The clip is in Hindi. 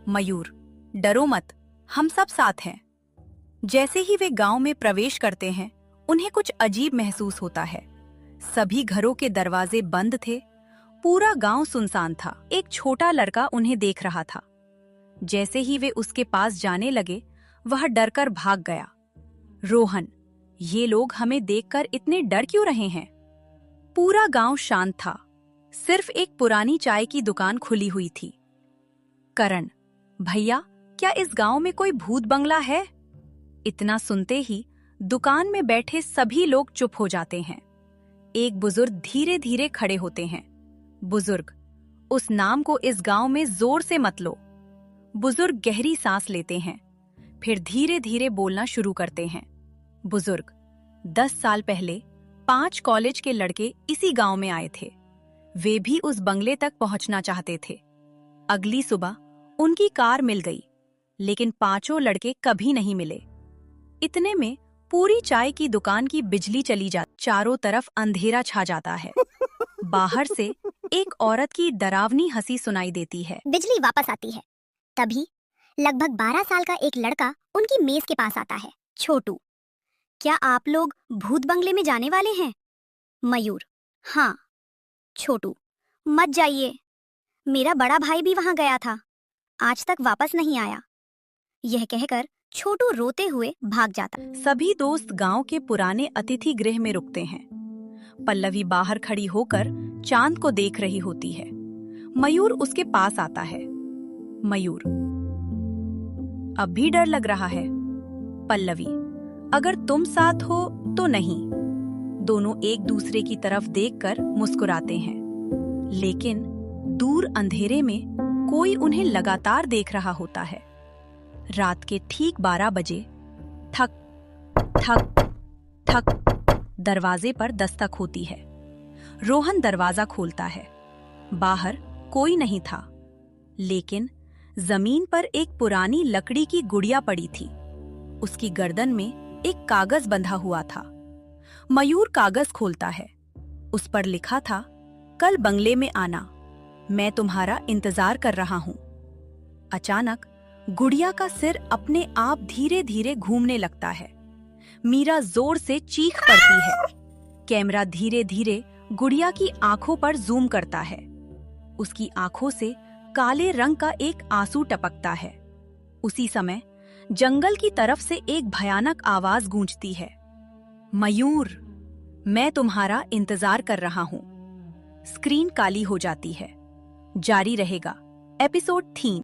मयूर, डरो मत, हम सब साथ हैं। जैसे ही वे गांव में प्रवेश करते हैं, उन्हें कुछ अजीब महसूस होता है। सभी घरों के दरवाजे बंद थे, पूरा गांव सुनसान था। एक छोटा लड़का उन्हें देख रहा था। जैसे ही वे उसके पास जाने लगे, वह डरकर भाग गया। रोहन, ये लोग हमें देखकर इतने डर क्यों रहे हैं? पूरा गांव शांत था, सिर्फ एक पुरानी चाय की दुकान खुली हुई थी। करण, भैया, क्या इस गांव में कोई भूत बंगला है? इतना सुनते ही दुकान में बैठे सभी लोग चुप हो जाते हैं। एक बुजुर्ग धीरे धीरे खड़े होते हैं। बुजुर्ग, उस नाम को इस गांव में जोर से मत लो। बुजुर्ग गहरी सांस लेते हैं, फिर धीरे धीरे बोलना शुरू करते हैं। बुजुर्ग, 10 साल पहले 5 कॉलेज के लड़के इसी गांव में आए थे। वे भी उस बंगले तक पहुंचना चाहते थे। अगली सुबह उनकी कार मिल गई, लेकिन पांचों लड़के कभी नहीं मिले। इतने में पूरी चाय की दुकान की बिजली चली जाती, चारों तरफ अंधेरा छा जाता है। बाहर से एक औरत की डरावनी हंसी सुनाई देती है। बिजली वापस आती है। तभी लगभग 12 साल का एक लड़का उनकी मेज के पास आता है। छोटू, क्या आप लोग भूत बंगले में जाने वाले हैं? मयूर, हाँ। छोटू, मत जाइए, मेरा बड़ा भाई भी वहां गया था, आज तक वापस नहीं आया। यह कहकर छोटू रोते हुए भाग जाता। सभी दोस्त गांव के पुराने अतिथि गृह में रुकते हैं। पल्लवी बाहर खड़ी होकर चांद को देख रही होती है। मयूर उसके पास आता है। मयूर, अब भी डर लग रहा है? पल्लवी, अगर तुम साथ हो तो नहीं। दोनों एक दूसरे की तरफ देखकर मुस्कुराते हैं, लेकिन दूर अंधेरे में कोई उन्हें लगातार देख रहा होता है। रात के ठीक 12 बजे ठक ठक ठक दरवाजे पर दस्तक होती है। रोहन दरवाजा खोलता है। बाहर कोई नहीं था, लेकिन जमीन पर एक पुरानी लकड़ी की गुड़िया पड़ी थी। उसकी गर्दन में एक कागज बंधा हुआ था। मयूर कागज खोलता है। उस पर लिखा था, कल बंगले में आना, मैं तुम्हारा इंतजार कर रहा हूं। अचानक गुड़िया का सिर अपने आप धीरे धीरे घूमने लगता है। मीरा जोर से चीख पड़ती है। कैमरा धीरे धीरे गुड़िया की आंखों पर जूम करता है। उसकी आंखों से काले रंग का एक आंसू टपकता है। उसी समय जंगल की तरफ से एक भयानक आवाज गूंजती है, मयूर, मैं तुम्हारा इंतजार कर रहा हूं। स्क्रीन काली हो जाती है। जारी रहेगा एपिसोड 3।